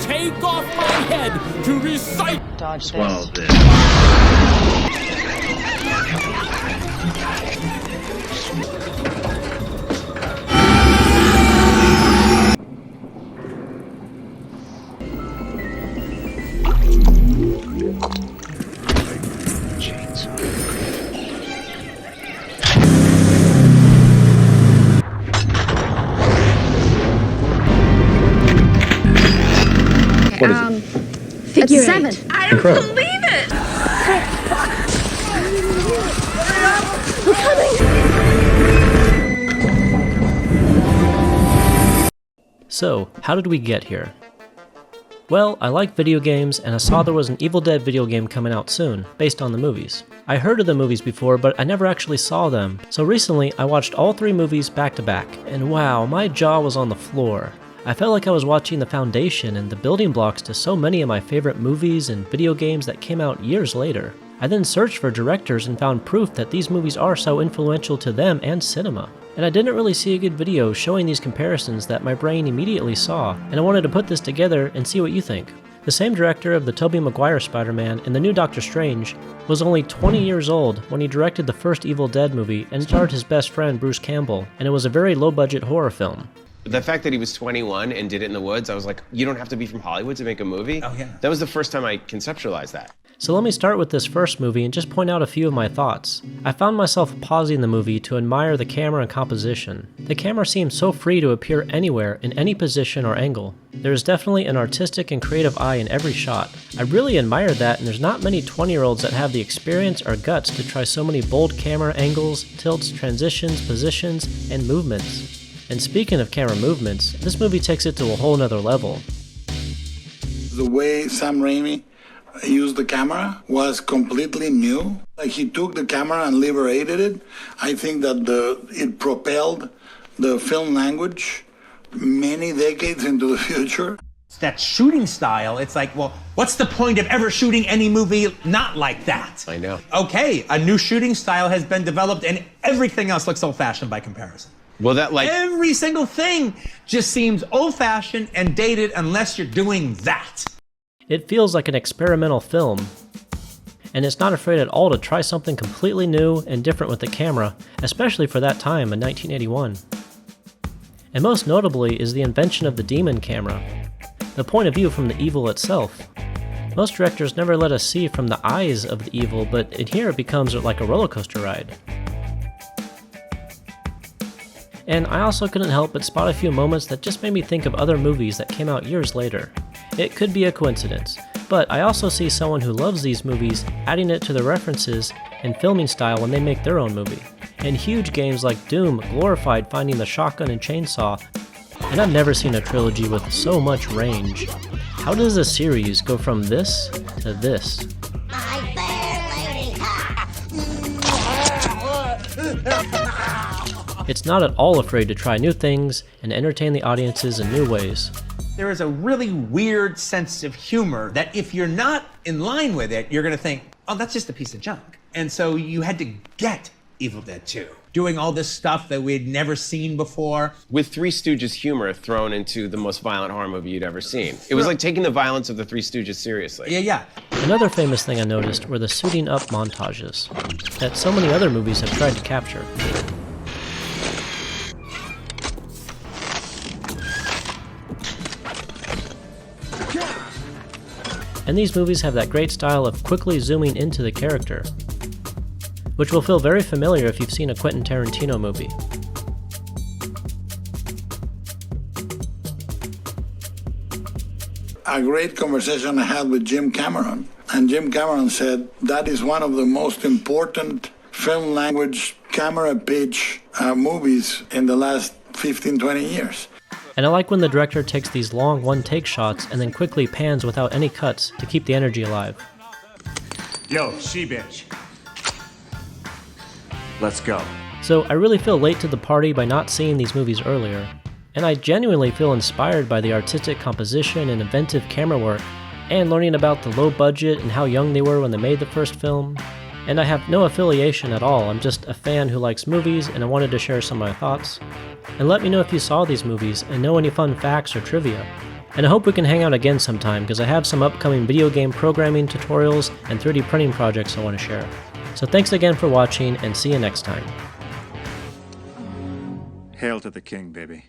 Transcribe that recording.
take off my head to recite. Dodge Swallow this. this. What is it? Figure It's 7. I don't Incredible. believe it! So, how did we get here? Well, I like video games, and I saw there was an Evil Dead video game coming out soon, based on the movies. I heard of the movies before, but I never actually saw them, so recently I watched all 3 movies back to back, and wow, my jaw was on the floor. I felt like I was watching the foundation and the building blocks to so many of my favorite movies and video games that came out years later. I then searched for directors and found proof that these movies are so influential to them and cinema. And I didn't really see a good video showing these comparisons that my brain immediately saw, and I wanted to put this together and see what you think. The same director of the Tobey Maguire Spider-Man and the new Doctor Strange was only 20 years old when he directed the first Evil Dead movie and starred his best friend Bruce Campbell, and it was a very low-budget horror film. The fact that he was 21 and did it in the woods, I was like, you don't have to be from Hollywood to make a movie? Oh, yeah. That was the first time I conceptualized that. So let me start with this first movie and just point out a few of my thoughts. I found myself pausing the movie to admire the camera and composition. The camera seems so free to appear anywhere, in any position or angle. There is definitely an artistic and creative eye in every shot. I really admire that, and there's not many 20-year-olds that have the experience or guts to try so many bold camera angles, tilts, transitions, positions, and movements. And speaking of camera movements, this movie takes it to a whole nother level. The way Sam Raimi used the camera was completely new. Like, he took the camera and liberated it. I think that it propelled the film language many decades into the future. That shooting style, it's like, well, what's the point of ever shooting any movie not like that? I know. Okay, a new shooting style has been developed and everything else looks old-fashioned by comparison. Well, that like... Every single thing just seems old-fashioned and dated unless you're doing that. It feels like an experimental film, and it's not afraid at all to try something completely new and different with the camera, especially for that time in 1981. And most notably is the invention of the demon camera, the point of view from the evil itself. Most directors never let us see from the eyes of the evil, but in here it becomes like a roller coaster ride. And I also couldn't help but spot a few moments that just made me think of other movies that came out years later. It could be a coincidence, but I also see someone who loves these movies adding it to the references and filming style when they make their own movie. And huge games like Doom glorified finding the shotgun and chainsaw, and I've never seen a trilogy with so much range. How does a series go from this to this? My fair lady. It's not at all afraid to try new things and entertain the audiences in new ways. There is a really weird sense of humor that if you're not in line with it, you're gonna think, oh, that's just a piece of junk. And so you had to get Evil Dead 2, doing all this stuff that we had never seen before. With Three Stooges humor thrown into the most violent horror movie you'd ever seen. It was like taking the violence of the Three Stooges seriously. Yeah. Another famous thing I noticed were the suiting up montages that so many other movies have tried to capture. And these movies have that great style of quickly zooming into the character, which will feel very familiar if you've seen a Quentin Tarantino movie. A great conversation I had with Jim Cameron, and Jim Cameron said that is one of the most important film language camera pitch movies in the last 15, 20 years. And I like when the director takes these long one-take shots and then quickly pans without any cuts to keep the energy alive. Yo, she-bitch. Let's go. So I really feel late to the party by not seeing these movies earlier, and I genuinely feel inspired by the artistic composition and inventive camera work, and learning about the low budget and how young they were when they made the first film. And I have no affiliation at all, I'm just a fan who likes movies and I wanted to share some of my thoughts. And let me know if you saw these movies and know any fun facts or trivia. And I hope we can hang out again sometime because I have some upcoming video game programming tutorials and 3D printing projects I want to share. So thanks again for watching and see you next time. Hail to the king, baby.